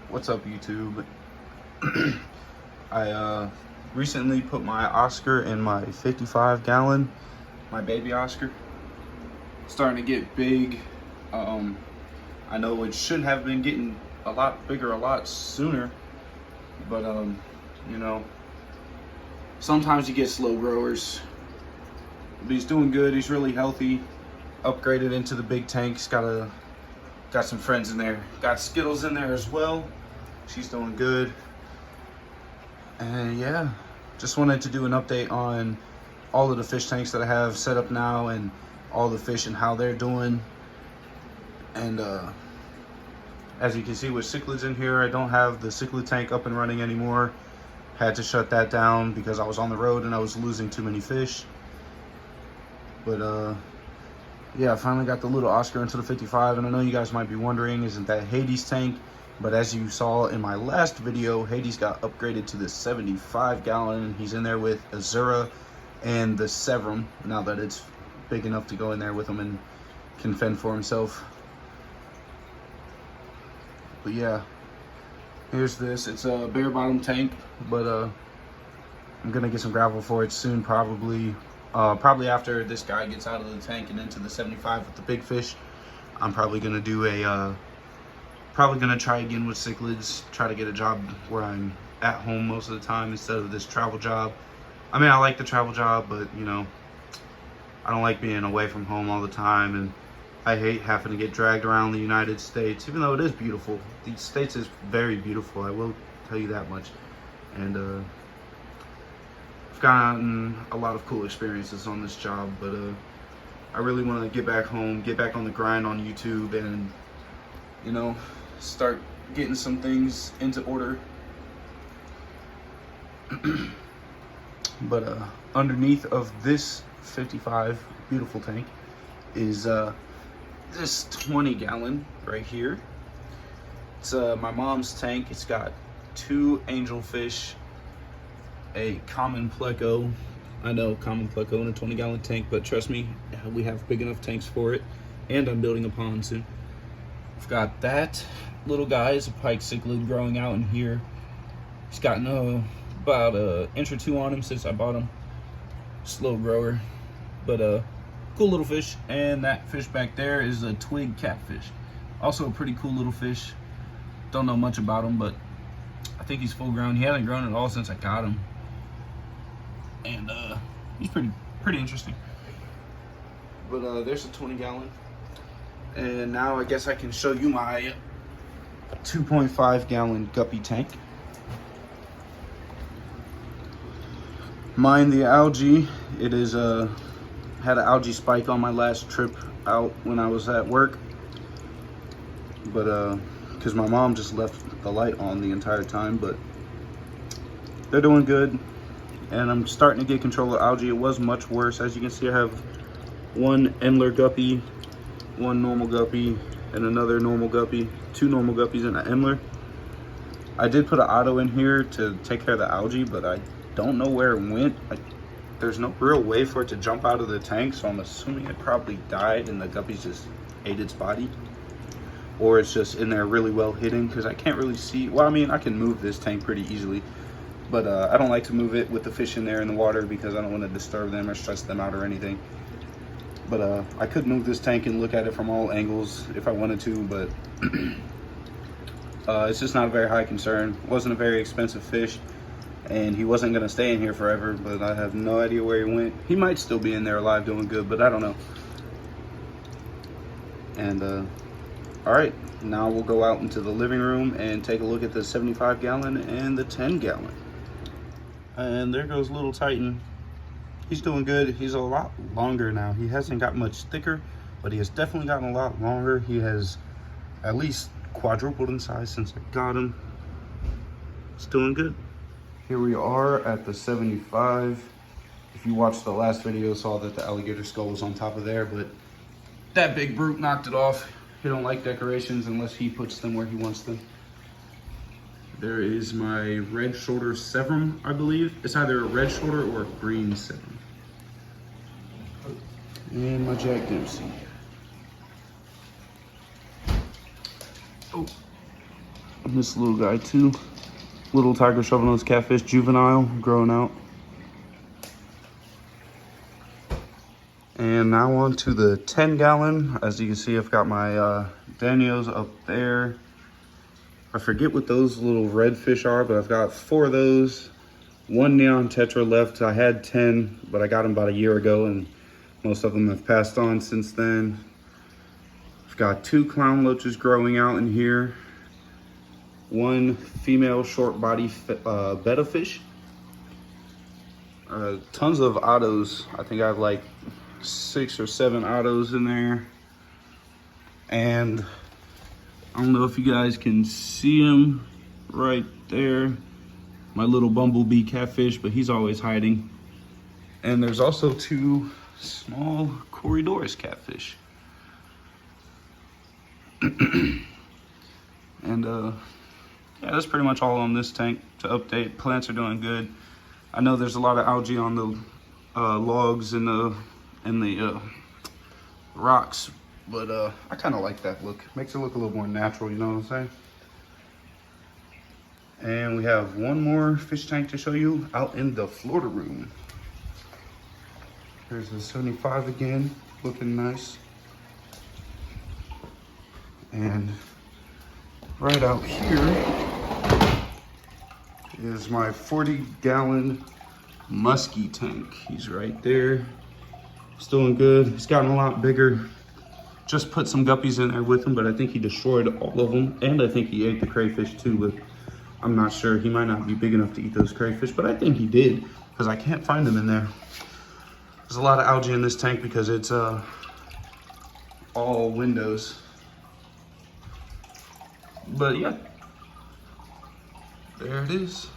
What's up, YouTube? I recently put my Oscar in my 55-gallon, my baby Oscar. Starting to get big. I know it should have been getting a lot bigger a lot sooner, but you know, sometimes you get slow growers. But he's doing good. He's really healthy. Upgraded into the big tank. He's got some friends in there. Got Skittles in there as well. She's doing good. And yeah, just wanted to do an update on all of the fish tanks that I have set up now and all the fish and how they're doing. And as you can see with cichlids in here, I don't have the cichlid tank up and running anymore. Had to shut that down because I was on the road and I was losing too many fish. But yeah, I finally got the little Oscar into the 55, and I know you guys might be wondering, isn't that Hades tank? But as you saw in my last video, Hades got upgraded to the 75-gallon. He's in there with Azura and the Severum, now that it's big enough to go in there with him and can fend for himself. But yeah, here's this. It's a bare bottom tank, but I'm gonna get some gravel for it soon, probably after this guy gets out of the tank and into the 75 with the big fish. I'm probably gonna do a try again with cichlids, try to get a job where I'm at home most of the time instead of this travel job. I mean, I like the travel job, but you know, I don't like being away from home all the time, and I hate having to get dragged around the United States, even though it is beautiful. The States is very beautiful, I will tell you that much. And I've gotten a lot of cool experiences on this job, but I really want to get back home, get back on the grind on YouTube, and you know, start getting some things into order. But underneath of this 55 beautiful tank is this 20-gallon right here. It's my mom's tank. It's got 2 angelfish, a common pleco. I know, common pleco in a 20-gallon tank, but trust me, we have big enough tanks for it, and I'm building a pond soon. I've got that little guy, is a pike cichlid growing out in here. He's gotten about an inch or 2 on him since I bought him. Slow grower, but cool little fish. And that fish back there is a twig catfish. Also a pretty cool little fish. Don't know much about him, but I think he's full grown. He hasn't grown at all since I got him. And he's pretty interesting. But there's a 20-gallon. And now I guess I can show you my 2.5-gallon guppy tank. Mind the algae. It is had an algae spike on my last trip out when I was at work. But because my mom just left the light on the entire time, but they're doing good. And I'm starting to get control of algae. It was much worse. As you can see, I have 1 Endler guppy, 1 normal guppy, and another normal guppy, 2 normal guppies and an Endler. I did put an auto in here to take care of the algae, but I don't know where it went. There's no real way for it to jump out of the tank, so I'm assuming it probably died and the guppies just ate its body. Or it's just in there really well hidden, because I can't really see. Well, I mean, I can move this tank pretty easily, but I don't like to move it with the fish in there in the water because I don't want to disturb them or stress them out or anything. But I could move this tank and look at it from all angles if I wanted to, but it's just not a very high concern. It wasn't a very expensive fish, and he wasn't going to stay in here forever, but I have no idea where he went. He might still be in there alive doing good, but I don't know. And all right, now we'll go out into the living room and take a look at the 75-gallon and the 10-gallon. And there goes little Titan. He's doing good. He's a lot longer now. He hasn't got much thicker, but he has definitely gotten a lot longer. He has at least quadrupled in size since I got him. It's doing good. Here we are at the 75. If you watched the last video, saw that the alligator skull was on top of there, but that big brute knocked it off. He don't like decorations unless he puts them where he wants them. There is my red shoulder Severum, I believe. It's either a red shoulder or a green Severum. And my Jack Dempsey. Oh, This little guy too. Little tiger shovelnose catfish, juvenile, growing out. And now on to the 10-gallon. As you can see, I've got my Danios up there. I forget what those little red fish are, but I've got 4 of those. 1 neon tetra left. I had 10, but I got them about a year ago, and most of them have passed on since then. I've got 2 clown loaches growing out in here. 1 female short body betta fish. Tons of ottos. I think I have like 6 or 7 ottos in there. And I don't know if you guys can see him right there. My little bumblebee catfish, but he's always hiding. And there's also 2 small Corydoras catfish. And yeah, that's pretty much all on this tank to update. Plants are doing good. I know there's a lot of algae on the logs and the rocks, but I kind of like that look. Makes it look a little more natural, you know what I'm saying? And we have 1 more fish tank to show you out in the Florida room. Here's the 75 again, looking nice. And right out here is my 40-gallon muskie tank. He's right there. He's doing good. He's gotten a lot bigger. Just put some guppies in there with him, but I think he destroyed all of them. And I think he ate the crayfish too, but I'm not sure. He might not be big enough to eat those crayfish, but I think he did, because I can't find them in there. There's a lot of algae in this tank because it's all windows. But yeah, there it is.